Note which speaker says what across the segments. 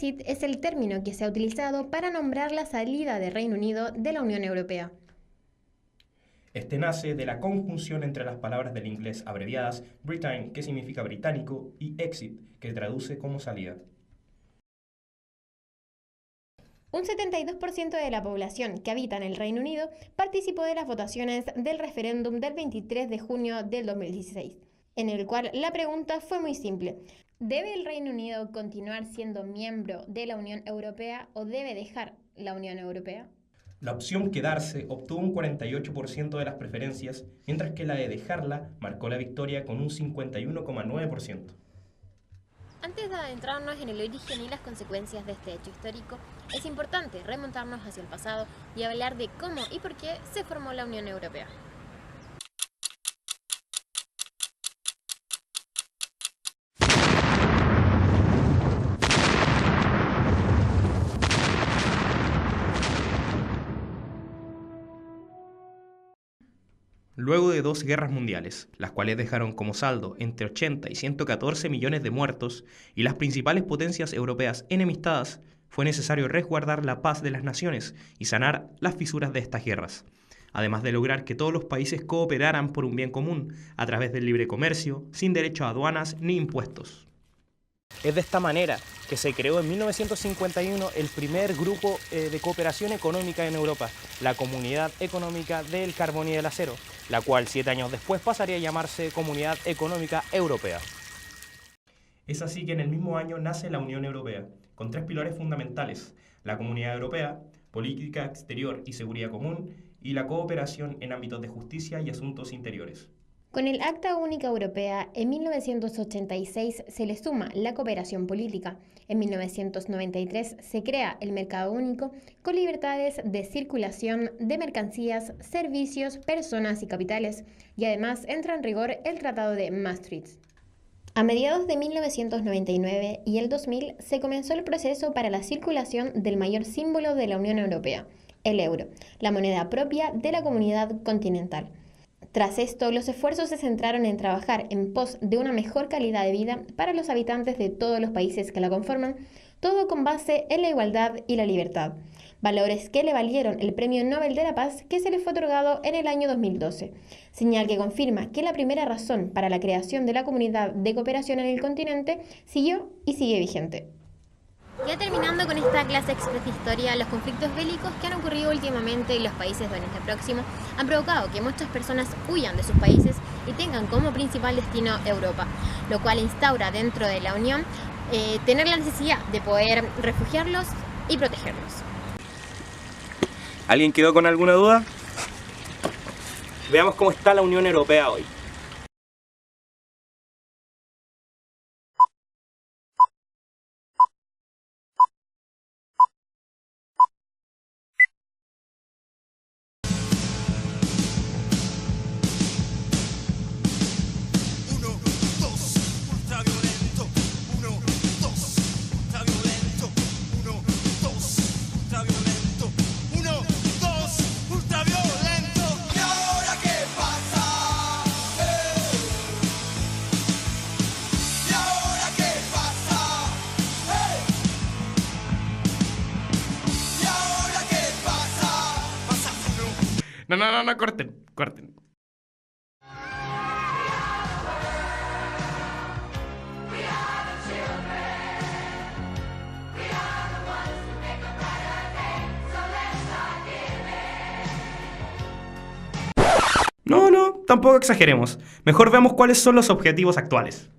Speaker 1: Brexit es el término que se ha utilizado para nombrar la salida del Reino Unido de la Unión Europea.
Speaker 2: Este nace de la conjunción entre las palabras del inglés abreviadas Britain, que significa británico, y exit, que traduce como salida.
Speaker 1: Un 72% de la población que habita en el Reino Unido participó de las votaciones del referéndum del 23 de junio del 2016, en el cual la pregunta fue muy simple. ¿Debe el Reino Unido continuar siendo miembro de la Unión Europea o debe dejar la Unión Europea?
Speaker 2: La opción quedarse obtuvo un 48% de las preferencias, mientras que la de dejarla marcó la victoria con un 51,9%.
Speaker 1: Antes de adentrarnos en el origen y las consecuencias de este hecho histórico, es importante remontarnos hacia el pasado y hablar de cómo y por qué se formó la Unión Europea.
Speaker 2: Luego de 2 guerras mundiales, las cuales dejaron como saldo entre 80 y 114 millones de muertos, y las principales potencias europeas enemistadas, fue necesario resguardar la paz de las naciones y sanar las fisuras de estas guerras, además de lograr que todos los países cooperaran por un bien común, a través del libre comercio, sin derecho a aduanas ni impuestos. Es de esta manera que se creó en 1951 el primer grupo de cooperación económica en Europa, la Comunidad Económica del Carbón y del Acero, la cual 7 años después pasaría a llamarse Comunidad Económica Europea. Es así que en el mismo año nace la Unión Europea, con 3 pilares fundamentales: la Comunidad Europea, política exterior y seguridad común, y la cooperación en ámbitos de justicia y asuntos interiores.
Speaker 1: Con el Acta Única Europea, en 1986 se le suma la cooperación política. En 1993 se crea el Mercado Único con libertades de circulación de mercancías, servicios, personas y capitales, y además entra en rigor el Tratado de Maastricht. A mediados de 1999 y el 2000 se comenzó el proceso para la circulación del mayor símbolo de la Unión Europea, el euro, la moneda propia de la comunidad continental. Tras esto, los esfuerzos se centraron en trabajar en pos de una mejor calidad de vida para los habitantes de todos los países que la conforman, todo con base en la igualdad y la libertad, valores que le valieron el Premio Nobel de la Paz que se le fue otorgado en el año 2012, señal que confirma que la primera razón para la creación de la Comunidad de Cooperación en el continente siguió y sigue vigente. Ya terminando con esta clase express de historia, los conflictos bélicos que han ocurrido últimamente en los países de Oriente Próximo han provocado que muchas personas huyan de sus países y tengan como principal destino Europa, lo cual instaura dentro de la Unión tener la necesidad de poder refugiarlos y protegerlos.
Speaker 2: ¿Alguien quedó con alguna duda? Veamos cómo está la Unión Europea hoy. No, corten. No, tampoco exageremos. Mejor veamos cuáles son los objetivos actuales.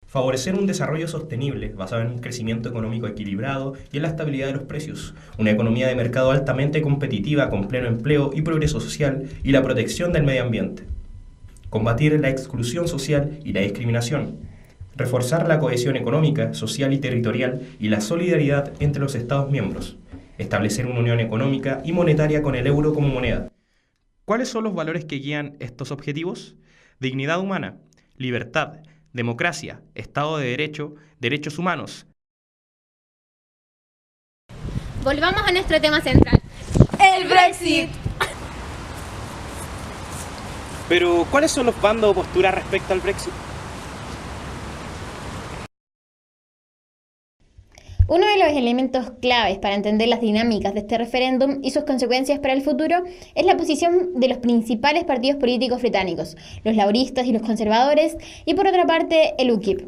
Speaker 2: Favorecer un desarrollo sostenible basado en un crecimiento económico equilibrado y en la estabilidad de los precios, una economía de mercado altamente competitiva con pleno empleo y progreso social y la protección del medio ambiente. Combatir la exclusión social y la discriminación. Reforzar la cohesión económica, social y territorial y la solidaridad entre los Estados miembros. Establecer una unión económica y monetaria con el euro como moneda. ¿Cuáles son los valores que guían estos objetivos? Dignidad humana, libertad, democracia, Estado de Derecho, derechos humanos.
Speaker 1: Volvamos a nuestro tema central,
Speaker 3: el Brexit.
Speaker 2: Pero, ¿cuáles son los bandos o posturas respecto al Brexit?
Speaker 1: Uno de los elementos claves para entender las dinámicas de este referéndum y sus consecuencias para el futuro es la posición de los principales partidos políticos británicos, los lauristas y los conservadores, y por otra parte el UKIP.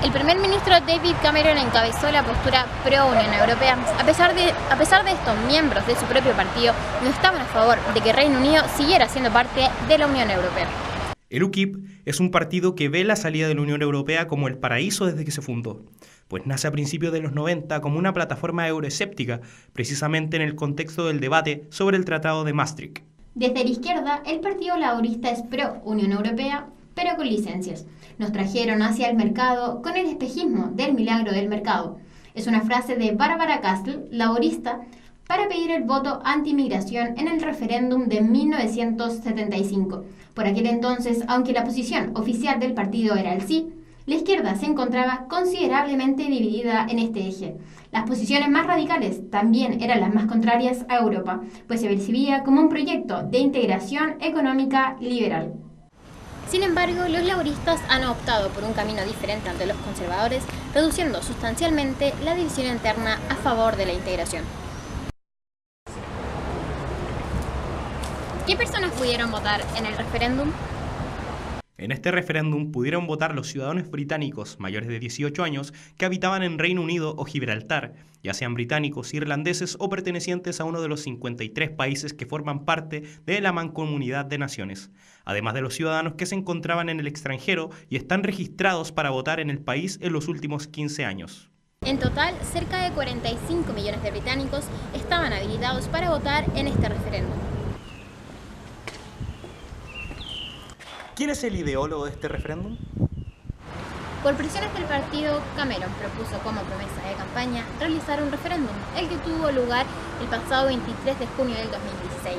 Speaker 1: El primer ministro David Cameron encabezó la postura pro-Unión Europea. A pesar de esto, miembros de su propio partido no estaban a favor de que Reino Unido siguiera siendo parte de la Unión Europea.
Speaker 2: El UKIP es un partido que ve la salida de la Unión Europea como el paraíso desde que se fundó, pues nace a principios de los 90 como una plataforma euroescéptica, precisamente en el contexto del debate sobre el Tratado de Maastricht.
Speaker 1: Desde la izquierda, el Partido Laborista es pro-Unión Europea, pero con licencias. Nos trajeron hacia el mercado con el espejismo del milagro del mercado. Es una frase de Barbara Castle, laborista, para pedir el voto anti-inmigración en el referéndum de 1975. Por aquel entonces, aunque la posición oficial del partido era el sí, la izquierda se encontraba considerablemente dividida en este eje. Las posiciones más radicales también eran las más contrarias a Europa, pues se percibía como un proyecto de integración económica liberal. Sin embargo, los laboristas han optado por un camino diferente ante los conservadores, reduciendo sustancialmente la división interna a favor de la integración. ¿Qué personas pudieron votar en el referéndum?
Speaker 2: En este referéndum pudieron votar los ciudadanos británicos mayores de 18 años que habitaban en Reino Unido o Gibraltar, ya sean británicos, irlandeses o pertenecientes a uno de los 53 países que forman parte de la Mancomunidad de Naciones, además de los ciudadanos que se encontraban en el extranjero y están registrados para votar en el país en los últimos 15 años.
Speaker 1: En total, cerca de 45 millones de británicos estaban habilitados para votar en este referéndum.
Speaker 2: ¿Quién es el ideólogo de este referéndum?
Speaker 1: Por presiones del partido, Cameron propuso como promesa de campaña realizar un referéndum, el que tuvo lugar el pasado 23 de junio del 2016,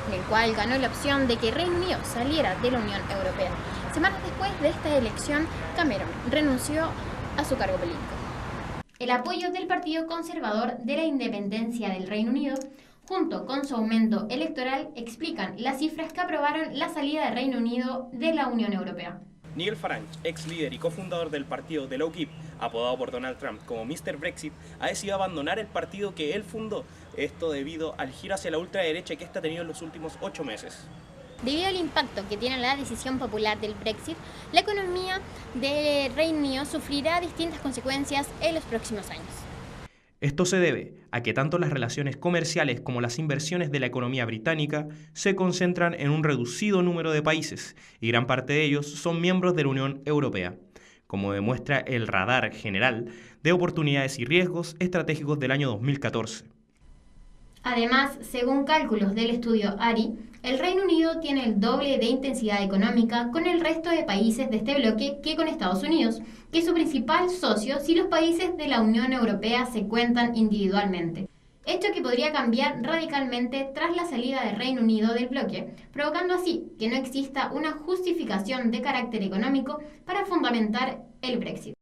Speaker 1: en el cual ganó la opción de que Reino Unido saliera de la Unión Europea. Semanas después de esta elección, Cameron renunció a su cargo político. El apoyo del Partido Conservador de la Independencia del Reino Unido, junto con su aumento electoral, explican las cifras que aprobaron la salida de Reino Unido de la Unión Europea.
Speaker 2: Nigel Farage, ex líder y cofundador del partido del UKIP, apodado por Donald Trump como Mr. Brexit, ha decidido abandonar el partido que él fundó, esto debido al giro hacia la ultraderecha que ésta ha tenido en los últimos 8 meses.
Speaker 1: Debido al impacto que tiene la decisión popular del Brexit, la economía de Reino Unido sufrirá distintas consecuencias en los próximos años.
Speaker 2: Esto se debe a que tanto las relaciones comerciales como las inversiones de la economía británica se concentran en un reducido número de países y gran parte de ellos son miembros de la Unión Europea, como demuestra el Radar General de Oportunidades y Riesgos Estratégicos del año 2014.
Speaker 1: Además, según cálculos del estudio ARI, el Reino Unido tiene el doble de intensidad económica con el resto de países de este bloque que con Estados Unidos, que es su principal socio si los países de la Unión Europea se cuentan individualmente. Hecho que podría cambiar radicalmente tras la salida del Reino Unido del bloque, provocando así que no exista una justificación de carácter económico para fundamentar el Brexit.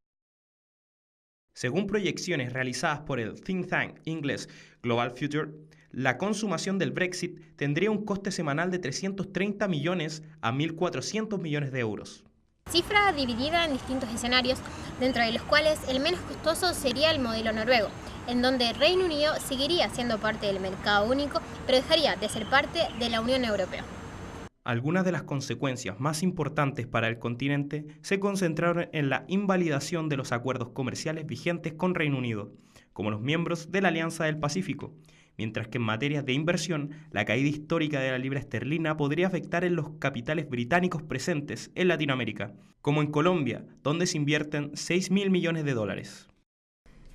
Speaker 2: Según proyecciones realizadas por el think tank inglés Global Future, la consumación del Brexit tendría un coste semanal de 330 millones a 1.400 millones de euros.
Speaker 1: Cifra dividida en distintos escenarios, dentro de los cuales el menos costoso sería el modelo noruego, en donde Reino Unido seguiría siendo parte del mercado único, pero dejaría de ser parte de la Unión Europea.
Speaker 2: Algunas de las consecuencias más importantes para el continente se concentraron en la invalidación de los acuerdos comerciales vigentes con Reino Unido, como los miembros de la Alianza del Pacífico, mientras que en materias de inversión, la caída histórica de la libra esterlina podría afectar en los capitales británicos presentes en Latinoamérica, como en Colombia, donde se invierten 6.000 millones de dólares.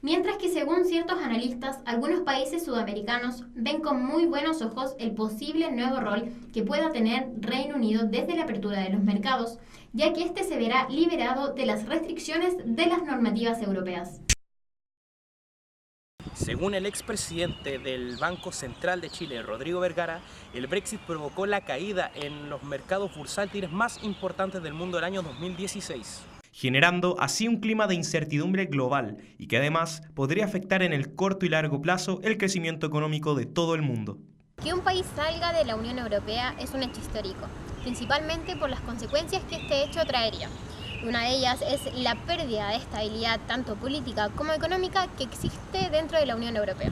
Speaker 1: Mientras que según ciertos analistas, algunos países sudamericanos ven con muy buenos ojos el posible nuevo rol que pueda tener Reino Unido desde la apertura de los mercados, ya que este se verá liberado de las restricciones de las normativas europeas.
Speaker 2: Según el expresidente del Banco Central de Chile, Rodrigo Vergara, el Brexit provocó la caída en los mercados bursátiles más importantes del mundo del año 2016. Generando así un clima de incertidumbre global y que además podría afectar en el corto y largo plazo el crecimiento económico de todo el mundo.
Speaker 1: Que un país salga de la Unión Europea es un hecho histórico, principalmente por las consecuencias que este hecho traería. Una de ellas es la pérdida de estabilidad tanto política como económica que existe dentro de la Unión Europea.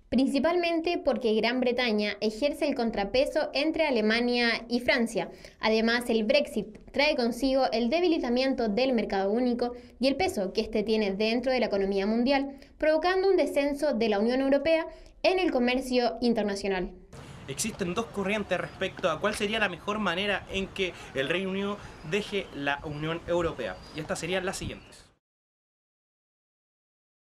Speaker 1: Principalmente porque Gran Bretaña ejerce el contrapeso entre Alemania y Francia. Además, el Brexit trae consigo el debilitamiento del mercado único y el peso que éste tiene dentro de la economía mundial, provocando un descenso de la Unión Europea en el comercio internacional.
Speaker 2: Existen dos corrientes respecto a cuál sería la mejor manera en que el Reino Unido deje la Unión Europea. Y estas serían las siguientes.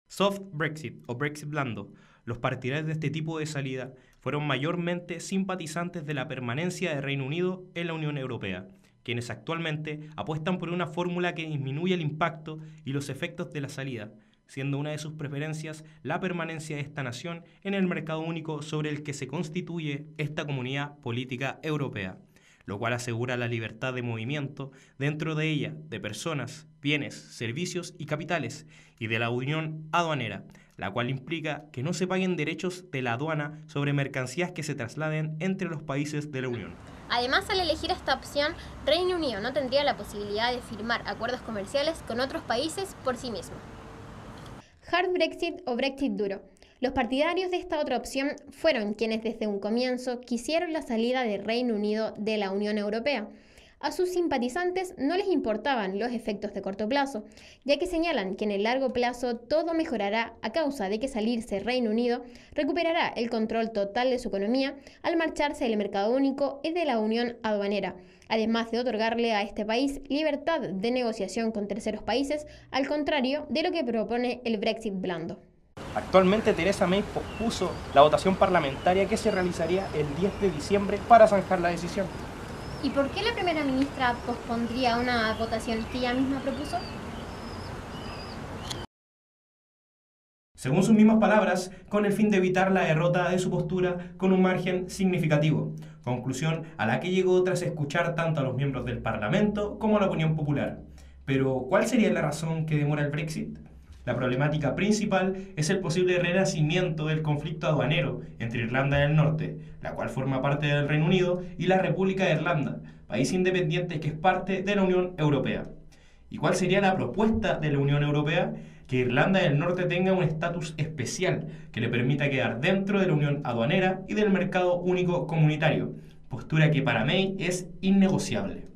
Speaker 2: Soft Brexit o Brexit blando. Los partidarios de este tipo de salida fueron mayormente simpatizantes de la permanencia del Reino Unido en la Unión Europea, quienes actualmente apuestan por una fórmula que disminuya el impacto y los efectos de la salida, siendo una de sus preferencias la permanencia de esta nación en el mercado único sobre el que se constituye esta comunidad política europea, lo cual asegura la libertad de movimiento dentro de ella de personas, bienes, servicios y capitales, y de la unión aduanera, la cual implica que no se paguen derechos de la aduana sobre mercancías que se trasladen entre los países de la Unión.
Speaker 1: Además, al elegir esta opción, Reino Unido no tendría la posibilidad de firmar acuerdos comerciales con otros países por sí mismo. Hard Brexit o Brexit duro. Los partidarios de esta otra opción fueron quienes desde un comienzo quisieron la salida del Reino Unido de la Unión Europea. A sus simpatizantes no les importaban los efectos de corto plazo, ya que señalan que en el largo plazo todo mejorará a causa de que salirse Reino Unido recuperará el control total de su economía al marcharse del mercado único y de la unión aduanera, además de otorgarle a este país libertad de negociación con terceros países, al contrario de lo que propone el Brexit blando.
Speaker 2: Actualmente Theresa May pospuso la votación parlamentaria que se realizaría el 10 de diciembre para zanjar la decisión.
Speaker 1: ¿Y por qué la primera ministra pospondría una votación que ella misma propuso?
Speaker 2: Según sus mismas palabras, con el fin de evitar la derrota de su postura con un margen significativo, conclusión a la que llegó tras escuchar tanto a los miembros del Parlamento como a la opinión popular. Pero, ¿cuál sería la razón que demora el Brexit? La problemática principal es el posible renacimiento del conflicto aduanero entre Irlanda del Norte, la cual forma parte del Reino Unido, y la República de Irlanda, país independiente que es parte de la Unión Europea. ¿Y cuál sería la propuesta de la Unión Europea? Que Irlanda del Norte tenga un estatus especial que le permita quedar dentro de la Unión Aduanera y del Mercado Único Comunitario, postura que para May es innegociable.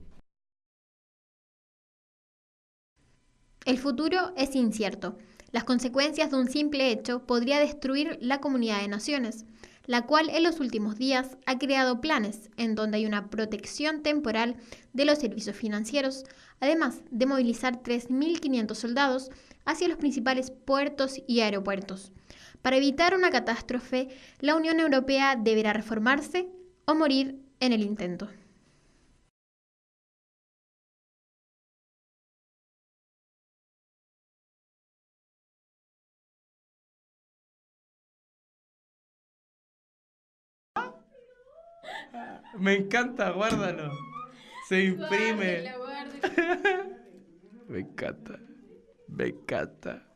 Speaker 1: El futuro es incierto. Las consecuencias de un simple hecho podría destruir la comunidad de naciones, la cual en los últimos días ha creado planes en donde hay una protección temporal de los servicios financieros, además de movilizar 3.500 soldados hacia los principales puertos y aeropuertos. Para evitar una catástrofe, la Unión Europea deberá reformarse o morir en el intento.
Speaker 2: Me encanta, guárdalo. Se imprime.
Speaker 1: Guárdalo.
Speaker 2: Me encanta. Me encanta.